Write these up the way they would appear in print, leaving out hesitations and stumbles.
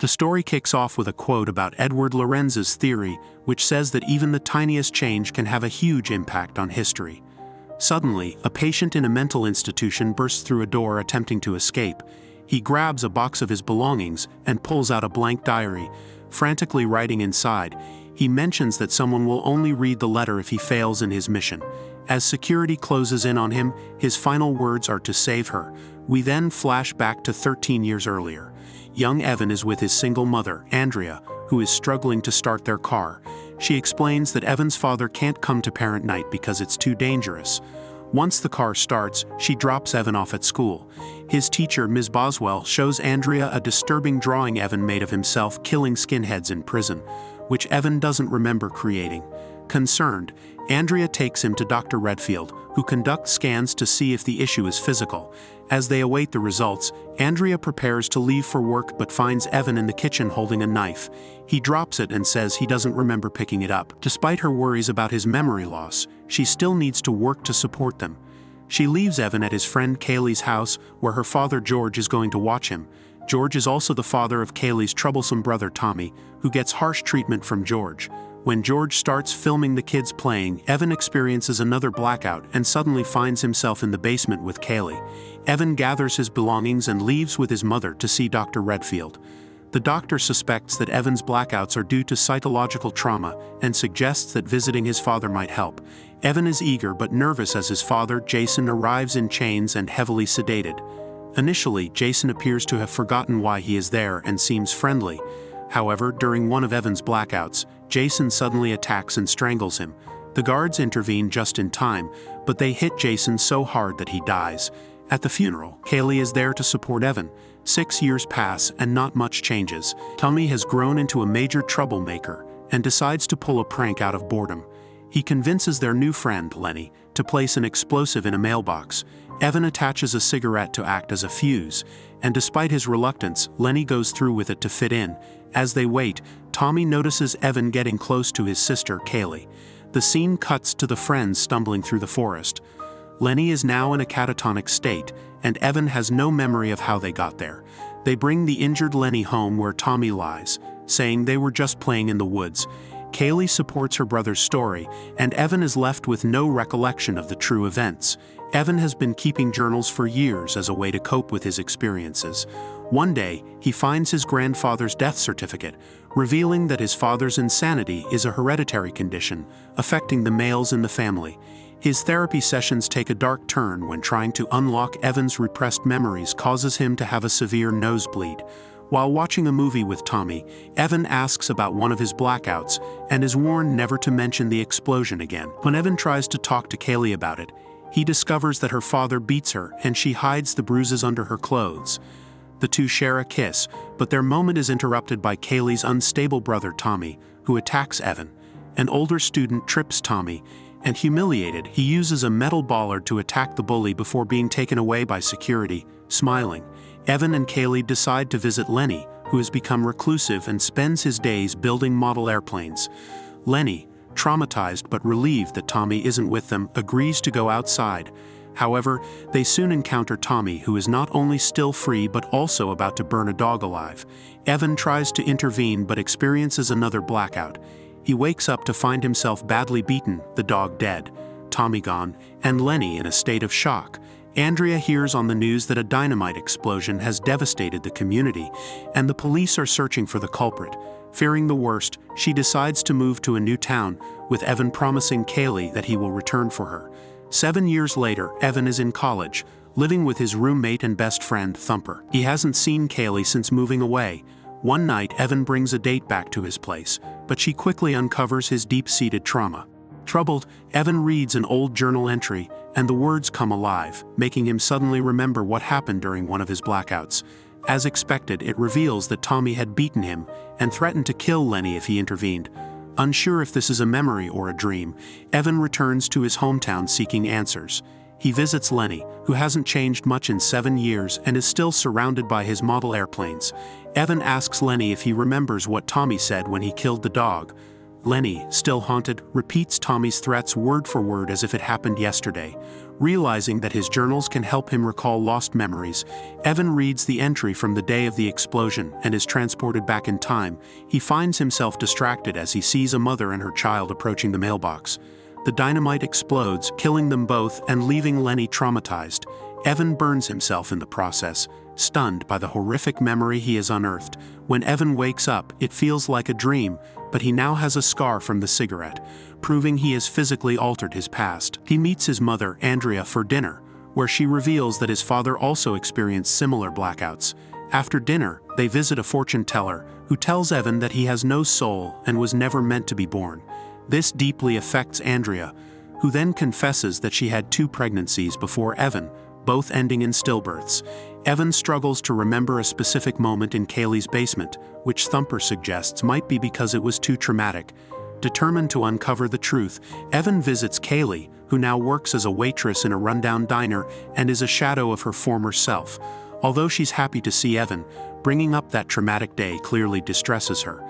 The story kicks off with a quote about Edward Lorenz's theory, which says that even the tiniest change can have a huge impact on history. Suddenly, a patient in a mental institution bursts through a door attempting to escape. He grabs a box of his belongings and pulls out a blank diary, frantically writing inside. He mentions that someone will only read the letter if he fails in his mission. As security closes in on him, his final words are to save her. We then flash back to 13 years earlier. Young Evan is with his single mother, Andrea, who is struggling to start their car. She explains that Evan's father can't come to parent night because it's too dangerous. Once the car starts, she drops Evan off at school. His teacher, Ms. Boswell, shows Andrea a disturbing drawing Evan made of himself killing skinheads in prison, which Evan doesn't remember creating. Concerned, Andrea takes him to Dr. Redfield, who conducts scans to see if the issue is physical. As they await the results, Andrea prepares to leave for work but finds Evan in the kitchen holding a knife. He drops it and says he doesn't remember picking it up. Despite her worries about his memory loss, she still needs to work to support them. She leaves Evan at his friend Kaylee's house, where her father George is going to watch him. George is also the father of Kaylee's troublesome brother Tommy, who gets harsh treatment from George. When George starts filming the kids playing, Evan experiences another blackout and suddenly finds himself in the basement with Kaylee. Evan gathers his belongings and leaves with his mother to see Dr. Redfield. The doctor suspects that Evan's blackouts are due to psychological trauma and suggests that visiting his father might help. Evan is eager but nervous as his father, Jason, arrives in chains and heavily sedated. Initially, Jason appears to have forgotten why he is there and seems friendly. However, during one of Evan's blackouts, Jason suddenly attacks and strangles him. The guards intervene just in time, but they hit Jason so hard that he dies. At the funeral, Kaylee is there to support Evan. 6 years pass and not much changes. Tommy has grown into a major troublemaker and decides to pull a prank out of boredom. He convinces their new friend, Lenny, to place an explosive in a mailbox. Evan attaches a cigarette to act as a fuse, and despite his reluctance, Lenny goes through with it to fit in. As they wait, Tommy notices Evan getting close to his sister, Kaylee. The scene cuts to the friends stumbling through the forest. Lenny is now in a catatonic state, and Evan has no memory of how they got there. They bring the injured Lenny home where Tommy lies, saying they were just playing in the woods. Kaylee supports her brother's story, and Evan is left with no recollection of the true events. Evan has been keeping journals for years as a way to cope with his experiences. One day, he finds his grandfather's death certificate, revealing that his father's insanity is a hereditary condition, affecting the males in the family. His therapy sessions take a dark turn when trying to unlock Evan's repressed memories causes him to have a severe nosebleed. While watching a movie with Tommy, Evan asks about one of his blackouts and is warned never to mention the explosion again. When Evan tries to talk to Kaylee about it, he discovers that her father beats her and she hides the bruises under her clothes. The two share a kiss, but their moment is interrupted by Kaylee's unstable brother Tommy, who attacks Evan. An older student trips Tommy, and humiliated, he uses a metal bollard to attack the bully before being taken away by security. Smiling, Evan and Kaylee decide to visit Lenny, who has become reclusive and spends his days building model airplanes. Lenny, traumatized but relieved that Tommy isn't with them, agrees to go outside. However, they soon encounter Tommy, who is not only still free but also about to burn a dog alive. Evan tries to intervene but experiences another blackout. He wakes up to find himself badly beaten, the dog dead, Tommy gone, and Lenny in a state of shock. Andrea hears on the news that a dynamite explosion has devastated the community, and the police are searching for the culprit. Fearing the worst, she decides to move to a new town, with Evan promising Kaylee that he will return for her. 7 years later, Evan is in college, living with his roommate and best friend, Thumper. He hasn't seen Kaylee since moving away. One night, Evan brings a date back to his place, but she quickly uncovers his deep-seated trauma. Troubled, Evan reads an old journal entry, and the words come alive, making him suddenly remember what happened during one of his blackouts. As expected, it reveals that Tommy had beaten him and threatened to kill Lenny if he intervened. Unsure if this is a memory or a dream, Evan returns to his hometown seeking answers. He visits Lenny, who hasn't changed much in 7 years and is still surrounded by his model airplanes. Evan asks Lenny if he remembers what Tommy said when he killed the dog. Lenny, still haunted, repeats Tommy's threats word for word as if it happened yesterday. Realizing that his journals can help him recall lost memories, Evan reads the entry from the day of the explosion and is transported back in time. He finds himself distracted as he sees a mother and her child approaching the mailbox. The dynamite explodes, killing them both and leaving Lenny traumatized. Evan burns himself in the process, stunned by the horrific memory he has unearthed. When Evan wakes up, it feels like a dream, but he now has a scar from the cigarette, proving he has physically altered his past. He meets his mother, Andrea, for dinner, where she reveals that his father also experienced similar blackouts. After dinner, they visit a fortune teller, who tells Evan that he has no soul and was never meant to be born. This deeply affects Andrea, who then confesses that she had 2 pregnancies before Evan, both ending in stillbirths. Evan struggles to remember a specific moment in Kaylee's basement, which Thumper suggests might be because it was too traumatic. Determined to uncover the truth, Evan visits Kaylee, who now works as a waitress in a rundown diner and is a shadow of her former self. Although she's happy to see Evan, bringing up that traumatic day clearly distresses her.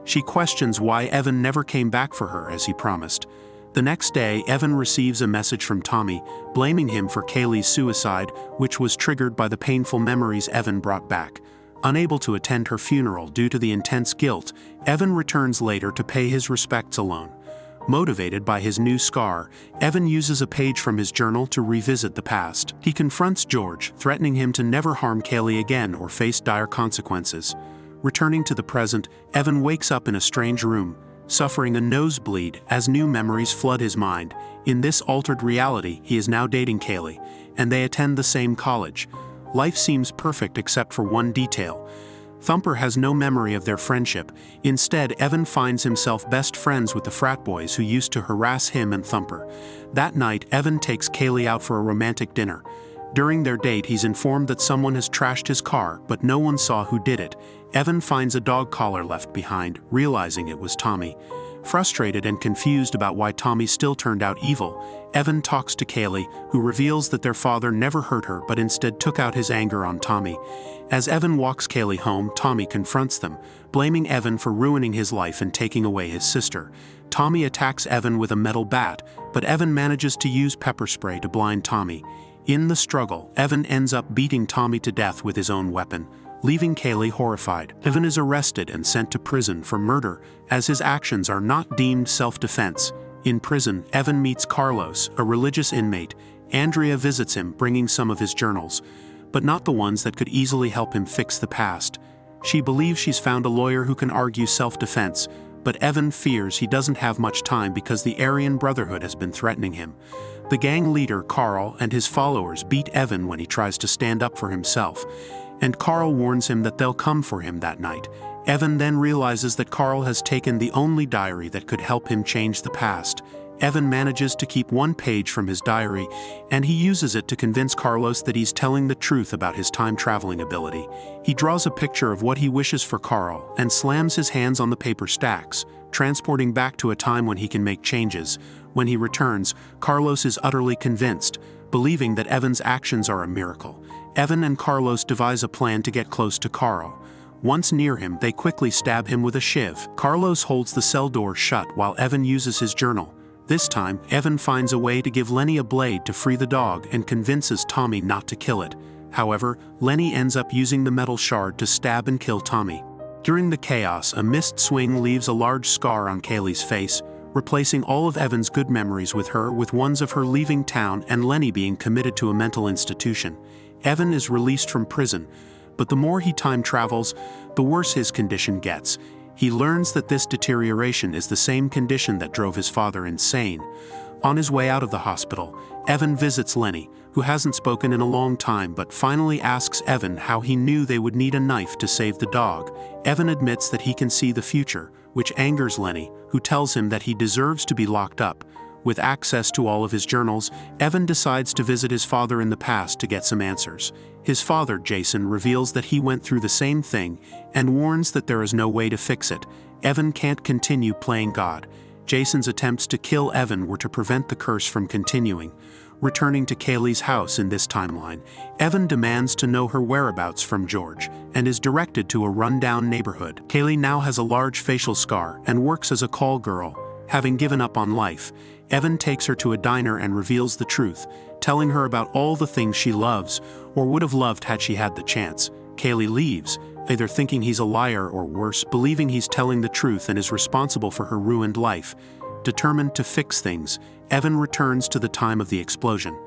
She questions why Evan never came back for her as he promised. The next day, Evan receives a message from Tommy, blaming him for Kaylee's suicide, which was triggered by the painful memories Evan brought back. Unable to attend her funeral due to the intense guilt, Evan returns later to pay his respects alone. Motivated by his new scar, Evan uses a page from his journal to revisit the past. He confronts George, threatening him to never harm Kaylee again or face dire consequences. Returning to the present, Evan wakes up in a strange room, suffering a nosebleed as new memories flood his mind. In this altered reality, he is now dating Kaylee, and they attend the same college. Life seems perfect except for one detail. Thumper has no memory of their friendship. Instead, Evan finds himself best friends with the frat boys who used to harass him and Thumper. That night, Evan takes Kaylee out for a romantic dinner. During their date, he's informed that someone has trashed his car, but no one saw who did it. Evan finds a dog collar left behind, realizing it was Tommy. Frustrated and confused about why Tommy still turned out evil, Evan talks to Kaylee, who reveals that their father never hurt her but instead took out his anger on Tommy. As Evan walks Kaylee home, Tommy confronts them, blaming Evan for ruining his life and taking away his sister. Tommy attacks Evan with a metal bat, but Evan manages to use pepper spray to blind Tommy. In the struggle, Evan ends up beating Tommy to death with his own weapon, leaving Kaylee horrified. Evan is arrested and sent to prison for murder, as his actions are not deemed self-defense. In prison, Evan meets Carlos, a religious inmate. Andrea visits him, bringing some of his journals, but not the ones that could easily help him fix the past. She believes she's found a lawyer who can argue self-defense, but Evan fears he doesn't have much time because the Aryan Brotherhood has been threatening him. The gang leader, Carl, and his followers beat Evan when he tries to stand up for himself, and Carl warns him that they'll come for him that night. Evan then realizes that Carl has taken the only diary that could help him change the past. Evan manages to keep one page from his diary, and he uses it to convince Carlos that he's telling the truth about his time-traveling ability. He draws a picture of what he wishes for Carl and slams his hands on the paper stacks, transporting back to a time when he can make changes. When he returns, Carlos is utterly convinced, believing that Evan's actions are a miracle. Evan and Carlos devise a plan to get close to Carl. Once near him, they quickly stab him with a shiv. Carlos holds the cell door shut while Evan uses his journal. This time, Evan finds a way to give Lenny a blade to free the dog and convinces Tommy not to kill it. However, Lenny ends up using the metal shard to stab and kill Tommy. During the chaos, a mist swing leaves a large scar on Kaylee's face, replacing all of Evan's good memories with ones of her leaving town and Lenny being committed to a mental institution. Evan is released from prison, but the more he time travels, the worse his condition gets. He learns that this deterioration is the same condition that drove his father insane. On his way out of the hospital, Evan visits Lenny, who hasn't spoken in a long time but finally asks Evan how he knew they would need a knife to save the dog. Evan admits that he can see the future, which angers Lenny, who tells him that he deserves to be locked up. With access to all of his journals, Evan decides to visit his father in the past to get some answers. His father, Jason, reveals that he went through the same thing and warns that there is no way to fix it. Evan can't continue playing God. Jason's attempts to kill Evan were to prevent the curse from continuing. Returning to Kaylee's house in this timeline, Evan demands to know her whereabouts from George and is directed to a rundown neighborhood. Kaylee now has a large facial scar and works as a call girl. Having given up on life, Evan takes her to a diner and reveals the truth, telling her about all the things she loves, or would have loved had she had the chance. Kaylee leaves, either thinking he's a liar or worse, believing he's telling the truth and is responsible for her ruined life. Determined to fix things, Evan returns to the time of the explosion.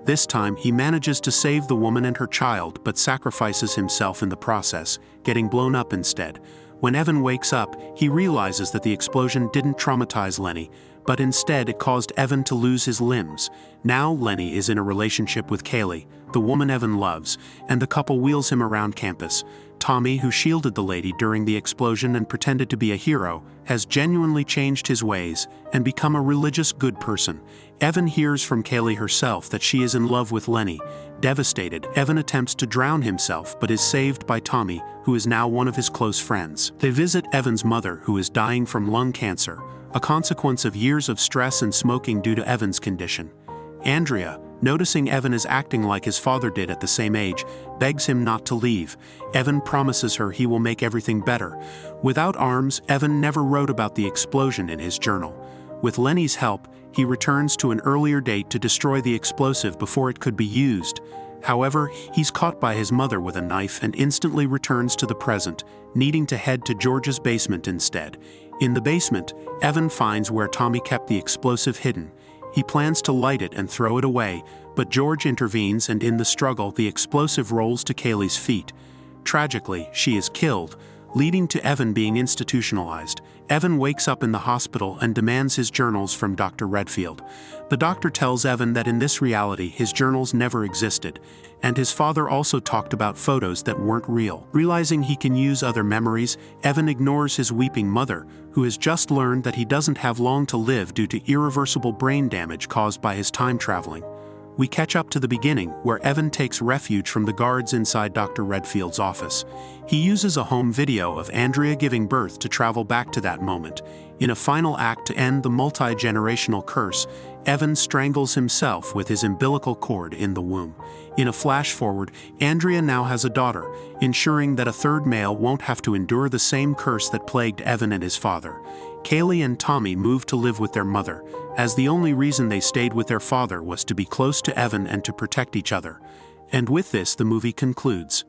This time, he manages to save the woman and her child, but sacrifices himself in the process, getting blown up instead. When Evan wakes up, he realizes that the explosion didn't traumatize Lenny, but instead it caused Evan to lose his limbs. Now Lenny is in a relationship with Kaylee, the woman Evan loves, and the couple wheels him around campus. Tommy, who shielded the lady during the explosion and pretended to be a hero, has genuinely changed his ways and become a religious good person. Evan hears from Kaylee herself that she is in love with Lenny. Devastated, Evan attempts to drown himself but is saved by Tommy, who is now one of his close friends. They visit Evan's mother, who is dying from lung cancer, a consequence of years of stress and smoking due to Evan's condition. Andrea, noticing Evan is acting like his father did at the same age, begs him not to leave. Evan promises her he will make everything better. Without arms, Evan never wrote about the explosion in his journal. With Lenny's help, he returns to an earlier date to destroy the explosive before it could be used. However, he's caught by his mother with a knife and instantly returns to the present, needing to head to George's basement instead. In the basement, Evan finds where Tommy kept the explosive hidden. He plans to light it and throw it away, but George intervenes and in the struggle the explosive rolls to Kaylee's feet. Tragically, she is killed, leading to Evan being institutionalized. Evan wakes up in the hospital and demands his journals from Dr. Redfield. The doctor tells Evan that in this reality his journals never existed, and his father also talked about photos that weren't real. Realizing he can use other memories, Evan ignores his weeping mother, who has just learned that he doesn't have long to live due to irreversible brain damage caused by his time traveling. We catch up to the beginning, where Evan takes refuge from the guards inside Dr. Redfield's office. He uses a home video of Andrea giving birth to travel back to that moment. In a final act to end the multi-generational curse, Evan strangles himself with his umbilical cord in the womb. In a flash-forward, Andrea now has a daughter, ensuring that a third male won't have to endure the same curse that plagued Evan and his father. Kaylee and Tommy move to live with their mother, as the only reason they stayed with their father was to be close to Evan and to protect each other. And with this, the movie concludes.